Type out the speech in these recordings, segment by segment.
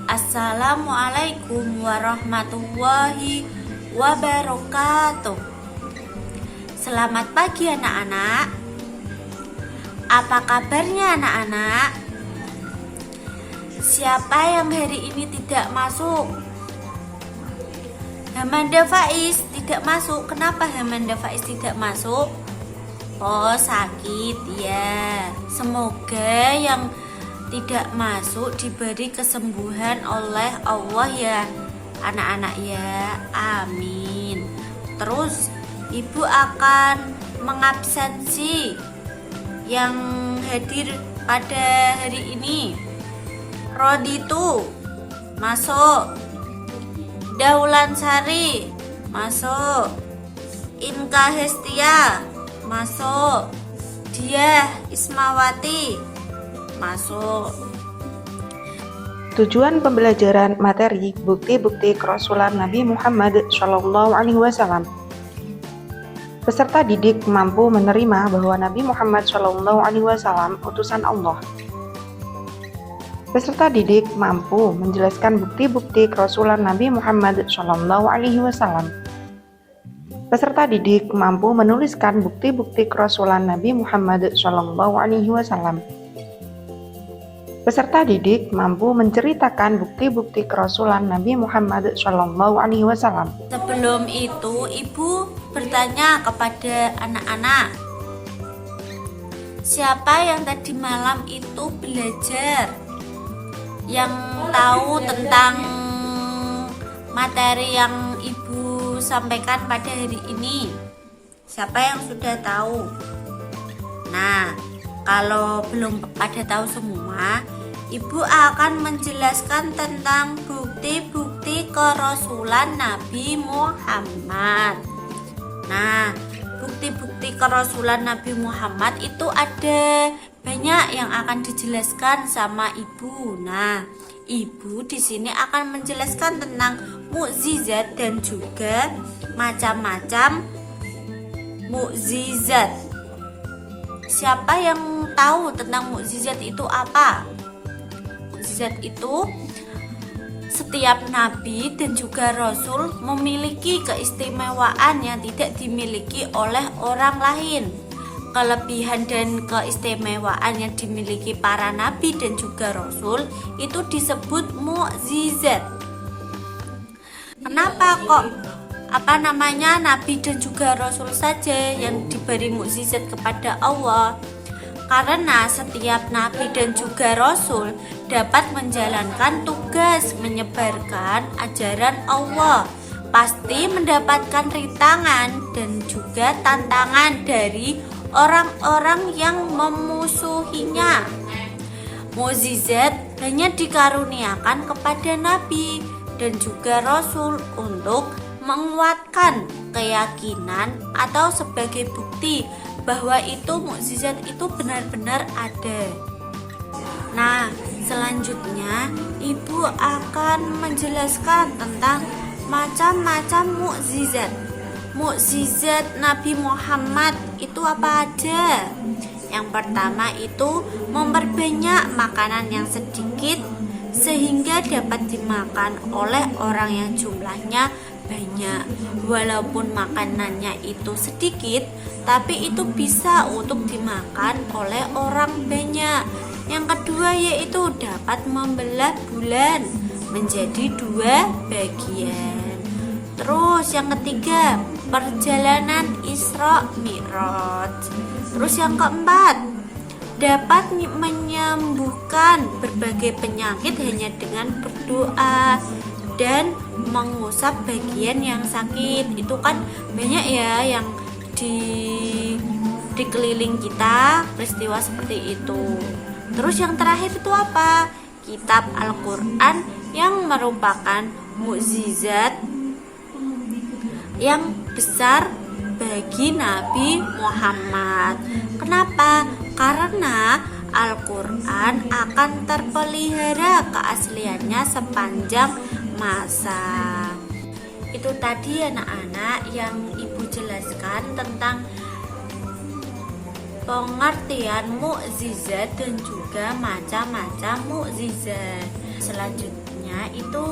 Assalamualaikum warahmatullahi wabarakatuh. Selamat pagi anak-anak. Apa kabarnya anak-anak? Siapa yang hari ini tidak masuk? Hamanda Faiz tidak masuk. Kenapa Hamanda Faiz tidak masuk? Oh, sakit ya. Semoga yang tidak masuk diberi kesembuhan oleh Allah ya anak-anak ya, amin. Terus ibu akan mengabsensi yang hadir pada hari ini. Roditu masuk, Daulan Sari masuk, Inka Hestia masuk, Diah Ismawati masuk. Tujuan pembelajaran materi bukti-bukti kerasulan Nabi Muhammad SAW. Peserta didik mampu menerima bahwa Nabi Muhammad SAW utusan Allah. Peserta didik mampu menjelaskan bukti-bukti kerasulan Nabi Muhammad SAW. Peserta didik mampu menuliskan bukti-bukti kerasulan Nabi Muhammad SAW. Peserta didik mampu menceritakan bukti-bukti kerasulan Nabi Muhammad SAW. Sebelum itu, ibu bertanya kepada anak-anak, siapa yang tadi malam itu belajar, yang tahu tentang materi yang ibu sampaikan pada hari ini? Siapa yang sudah tahu? Nah, kalau belum pada tahu semua, ibu akan menjelaskan tentang bukti-bukti kerasulan Nabi Muhammad. Nah, bukti-bukti kerasulan Nabi Muhammad itu ada banyak yang akan dijelaskan sama ibu. Nah, ibu di sini akan menjelaskan tentang mukjizat dan juga macam-macam mukjizat. Siapa yang tahu tentang mukjizat itu apa? Mukjizat itu setiap nabi dan juga rasul memiliki keistimewaan yang tidak dimiliki oleh orang lain. Kelebihan dan keistimewaan yang dimiliki para nabi dan juga rasul itu disebut mukjizat. Kenapa kok nabi dan juga rasul saja yang diberi mukjizat kepada Allah? Karena setiap nabi dan juga rasul dapat menjalankan tugas menyebarkan ajaran Allah, pasti mendapatkan rintangan dan juga tantangan dari orang-orang yang memusuhinya. Mukjizat hanya dikaruniakan kepada nabi dan juga rasul untuk menguatkan keyakinan atau sebagai bukti bahwa itu mukjizat itu benar-benar ada. Nah, selanjutnya ibu akan menjelaskan tentang macam-macam mukjizat. Mukjizat Nabi Muhammad itu apa aja? Yang pertama itu memperbanyak makanan yang sedikit sehingga dapat dimakan oleh orang yang jumlahnya banyak. Walaupun makanannya itu sedikit, tapi itu bisa untuk dimakan oleh orang banyak. Yang kedua yaitu dapat membelah bulan menjadi 2 bagian. Terus yang ketiga, perjalanan Isra Mi'raj. Terus yang keempat, dapat menyembuhkan berbagai penyakit hanya dengan berdoa dan mengusap bagian yang sakit. Itu kan banyak ya yang di keliling kita peristiwa seperti itu. Terus yang terakhir itu apa? Kitab Al-Quran yang merupakan mukjizat yang besar bagi Nabi Muhammad. Kenapa? Karena Al-Quran akan terpelihara keasliannya sepanjang masa. Itu tadi anak-anak yang ibu jelaskan tentang pengertian mukjizat dan juga macam-macam mukjizat. Selanjutnya selanjutnya itu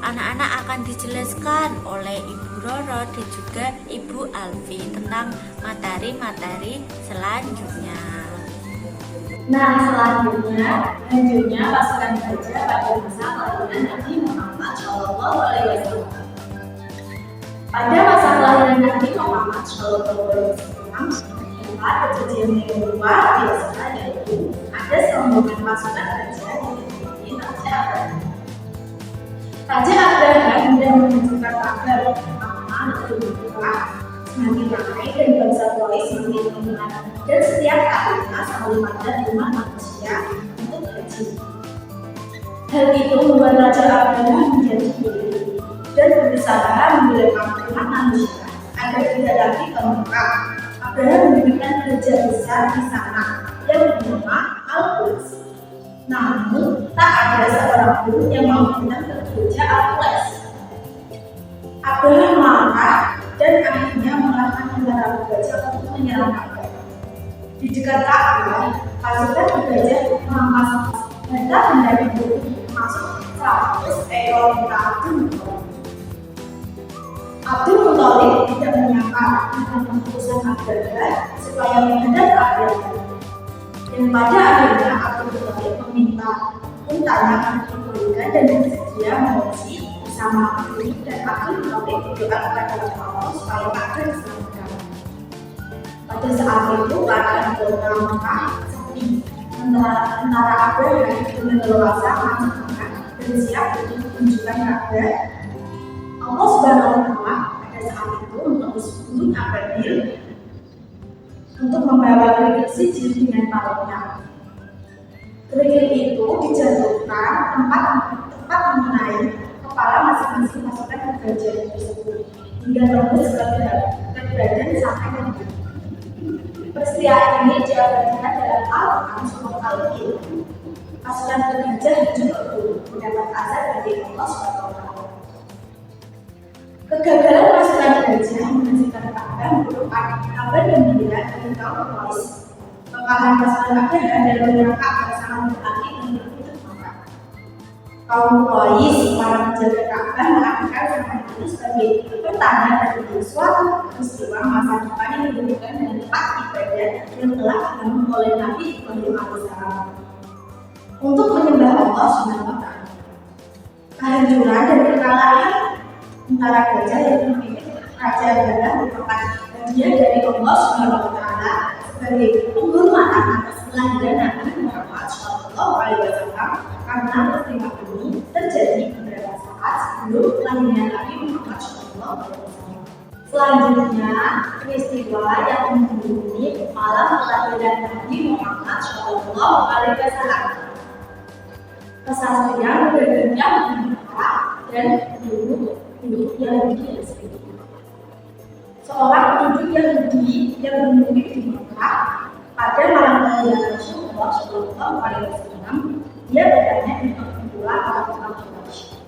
anak-anak akan dijelaskan oleh Ibu Roro dan juga Ibu Alfi tentang materi-materi selanjutnya. Nah, selanjutnya pasukan gajah pada masa kelahiran Nabi Muhammad Shallallahu Alaihi Wasallam. Pada masa kelahiran Nabi Muhammad Shallallahu Alaihi Wasallam, tempat kejadian yang luar biasa yaitu ada serombongan pasukan gajah yang dipimpin Raja Abraham. Raja Abraham hendak menunjukkan kabar pertama Nabi Muhammad semakin ramai dan bangsa Quraisy semakin mengenal, dan setiap tahunnya selalu ada rumah manusia untuk haji. Hal itu membuat Raja Abraham menjadi iri dan berusaha menggelekan rumah manusia agar tidak lagi ke Mekah. Abraham mendirikan gereja besar di sana yang bernama Al-Quds. Namun tak ada seorang pun yang mau datang ke gereja Al-Quds. Abraham marah dan akhirnya mengarahkan kendaraan gajah untuk menyerang Ka'bah. Di dekat Ka'bah, pasukan gajah merampas benda-benda itu termasuk 100 ekor unta Abdul Muthalib tidak menyangka akan keputusan Abraham supaya menghadap Abraham. Dan pada akhirnya Abdul Muthalib meminta untanya akan diberikan dan bersedia mengungsi bersama Abdul, dan Abdul Muthalib berdoa kepada Allah supaya Abraham diselamatkan. Pada saat itu keadaan kota Mekah sepi, tentara Abraham dengan leluasa mengatakan dan siap untuk menunjukkan Ka'bah. Allah Subhanahu wa Ta'ala pada saat itu mengutus gunung Ababil untuk membawa kerikil sijil dengan palanya. Kerikil itu dijatuhkan tepat mengenai kepala masing-masing pasukan gajah tersebut hingga tembus ke badan sampai ke kaki. Peristiwa ini diabadikan dalam Al-Quran Surat Al-Qiyamah. Pasukan gajah juga mendapat azab dari Allah Subhanahu wa Ta'ala. Kegagalan pasukan gajah menghasilkan Ka'bah merupakan kabar gembira dari kaum Quraisy. Kekalahan pasukan Abraham dalam menyerang Ka'bah sangat berarti dan berputus asa. Kaum Quraisy para penjaga Ka'bah menganggap zaman itu sebagai pertanda dari suatu peristiwa masa depan yang dihubungkan dengan tempat ibadah yang telah dibangun oleh Nabi Ibrahim alaihissalam untuk menyembah Allah Subhanahu wa Ta'ala. Kehancuran dan kekalahan tentara gajah yang memimpin Raja Abraham merupakan bagian dari Allah Subhanahu wa Ta'ala sebagai penghormatan atas kelahiran Nabi Muhammad Shallallahu Alaihi Wasallam, karena peristiwa ini terjadi beberapa saat sebelum kelahiran Nabi Muhammad Shallallahu Alaihi Wasallam. Selanjutnya, peristiwa yang menghubungi malam kelahiran Nabi Muhammad Shallallahu Alaihi Wasallam. Kesaksian berbeda Mekah dan penduduk Yahudi asli. Seorang penduduk Yahudi yang bermukim di Mekah pada malam kelahiran Rasulullah Shallallahu Alaihi Wasallam, dia bertanya dengan kedua orang-orang Quraisy,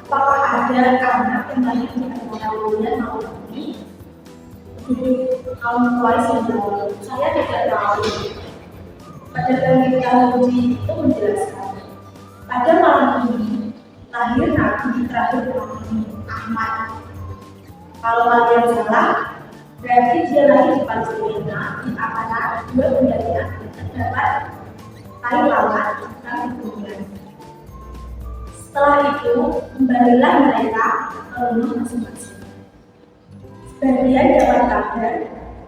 apakah ada anak yang lahir di antara bulan malam ini? Penduduk kaum Quraisy menjawab, saya tidak tahu. Pada penduduk Yahudi itu menjelaskan, pada malam ini lahir Nabi terakhir kami, Ahmad. Kalau kalian salah, berarti dia lahir di Palestina di antara dua pendakian terdapat tai lalat dan kemudian. Setelah itu, kembalilah mereka ke rumah masing-masing. Sebagian dapat kabar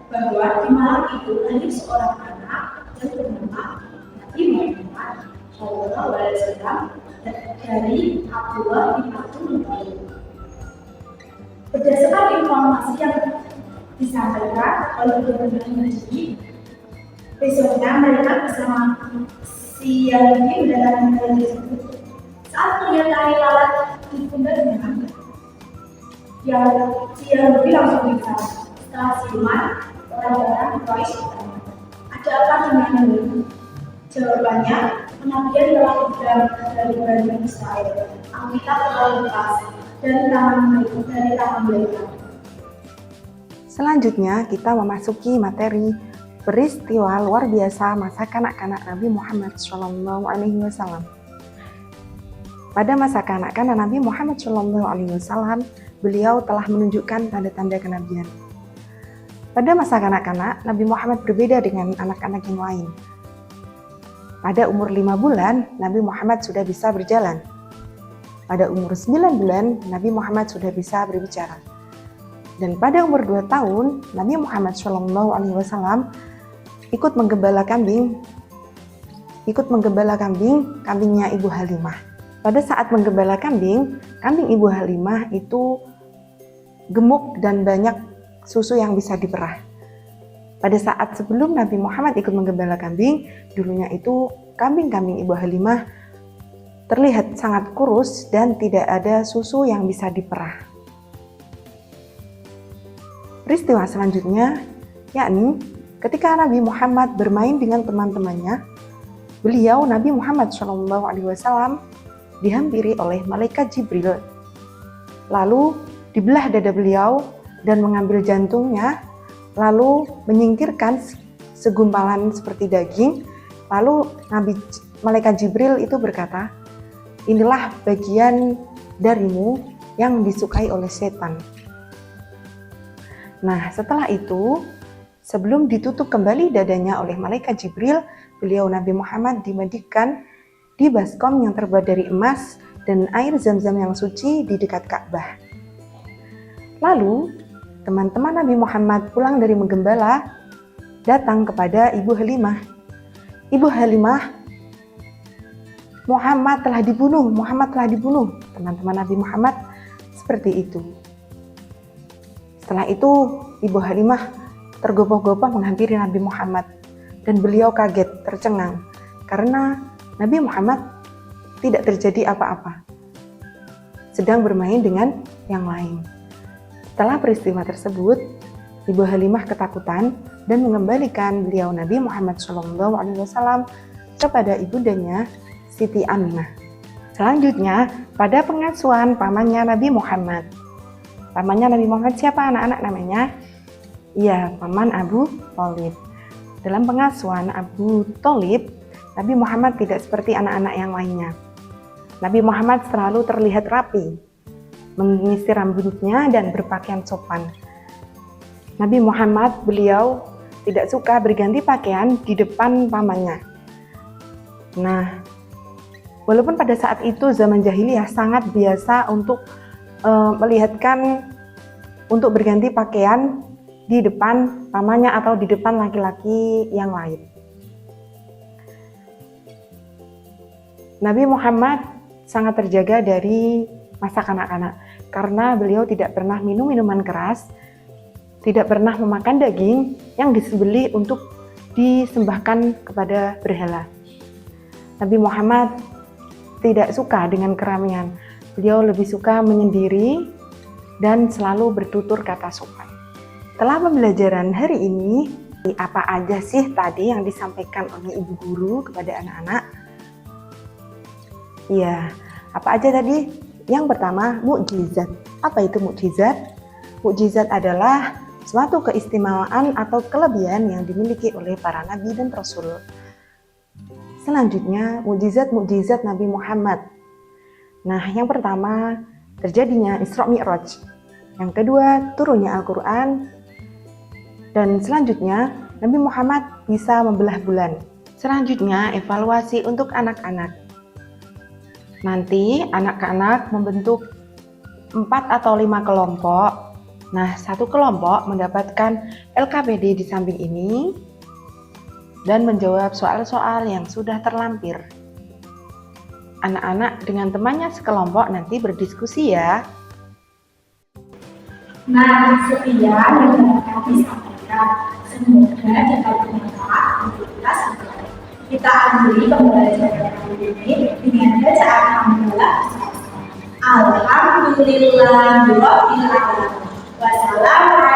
bahwa di malam itu lahir seorang anak yang bernama Nabi Muhammad Shallallahu Alaihi Wasallam dari Abdullah bin Abdul Muthalib. Berdasarkan informasi yang disampaikan oleh Gubernur Haji, besoknya mereka bersama si Yahudi mendatangi negeri tersebut. Saat melihat tai lalat di pundaknya, si Yahudi langsung bicara. Setelah siuman, orang-orang Quraisy bertanya, ada apa denganmu? Jawabannya, pengabdian telah dibilang dari Bani Israel. Alkitab telah lepas dari tangan mereka. Selanjutnya kita memasuki materi peristiwa luar biasa masa kanak-kanak Nabi Muhammad SAW. Pada masa kanak-kanak Nabi Muhammad SAW, beliau telah menunjukkan tanda-tanda kenabian. Pada masa kanak-kanak, Nabi Muhammad berbeda dengan anak-anak yang lain. Pada umur 5 bulan, Nabi Muhammad sudah bisa berjalan. Pada umur 9 bulan, Nabi Muhammad sudah bisa berbicara. Dan pada umur 2 tahun, Nabi Muhammad SAW ikut menggembala kambingnya Ibu Halimah. Pada saat menggembala kambing Ibu Halimah itu gemuk dan banyak susu yang bisa diperah. Pada saat sebelum Nabi Muhammad ikut menggembala kambing, dulunya itu kambing-kambing Ibu Halimah terlihat sangat kurus dan tidak ada susu yang bisa diperah. Peristiwa selanjutnya, yakni ketika Nabi Muhammad bermain dengan teman-temannya, beliau Nabi Muhammad SAW dihampiri oleh malaikat Jibril. Lalu dibelah dada beliau dan mengambil jantungnya, lalu menyingkirkan segumpalan seperti daging. Lalu malaikat Jibril itu berkata, "Inilah bagian darimu yang disukai oleh setan." Nah, setelah itu, sebelum ditutup kembali dadanya oleh malaikat Jibril, beliau Nabi Muhammad dimandikan di baskom yang terbuat dari emas dan air zam-zam yang suci di dekat Ka'bah. Lalu, teman-teman Nabi Muhammad pulang dari menggembala, datang kepada Ibu Halimah. "Ibu Halimah, Muhammad telah dibunuh. Teman-teman Nabi Muhammad seperti itu. Setelah itu, Ibu Halimah tergopoh-gopoh menghampiri Nabi Muhammad dan beliau kaget, tercengang karena Nabi Muhammad tidak terjadi apa-apa, sedang bermain dengan yang lain. Setelah peristiwa tersebut, Ibu Halimah ketakutan dan mengembalikan beliau Nabi Muhammad SAW kepada ibundanya Siti Aminah. Selanjutnya, pada pengasuhan pamannya Nabi Muhammad. Pamannya Nabi Muhammad siapa anak-anak namanya? Iya, paman Abu Thalib. Dalam pengasuhan Abu Thalib, Nabi Muhammad tidak seperti anak-anak yang lainnya. Nabi Muhammad selalu terlihat rapi, menyisir rambutnya dan berpakaian sopan. Nabi Muhammad, beliau tidak suka berganti pakaian di depan pamannya. Nah, walaupun pada saat itu zaman jahiliyah sangat biasa untuk melihatkan untuk berganti pakaian di depan pamannya atau di depan laki-laki yang lain. Nabi Muhammad sangat terjaga dari masa kanak-kanak karena beliau tidak pernah minum minuman keras, tidak pernah memakan daging yang disembelih untuk disembahkan kepada berhala. Nabi Muhammad tidak suka dengan keramaian. Beliau lebih suka menyendiri dan selalu bertutur kata sopan. Setelah pembelajaran hari ini, apa aja sih tadi yang disampaikan oleh ibu guru kepada anak-anak? Ya, apa aja tadi? Yang pertama, mukjizat. Apa itu mukjizat? Mukjizat adalah suatu keistimewaan atau kelebihan yang dimiliki oleh para nabi dan rasul. Selanjutnya, mukjizat Nabi Muhammad. Nah, yang pertama, terjadinya Isra Mi'raj. Yang kedua, turunnya Al-Quran. Dan selanjutnya, Nabi Muhammad bisa membelah bulan. Selanjutnya, evaluasi untuk anak-anak. Nanti, anak-anak membentuk 4 atau 5 kelompok. Nah, satu kelompok mendapatkan LKPD di samping ini dan menjawab soal-soal yang sudah terlampir. Anak-anak dengan temannya sekelompok nanti berdiskusi ya. Nah, sekian yang kami sampaikan. Semoga dapat bermanfaat untuk kita semua. Kita akhiri pembelajaran kali ini dengan bacaan hamdalah. Alhamdulillah, Rabbil alamin. Wassalamualaikum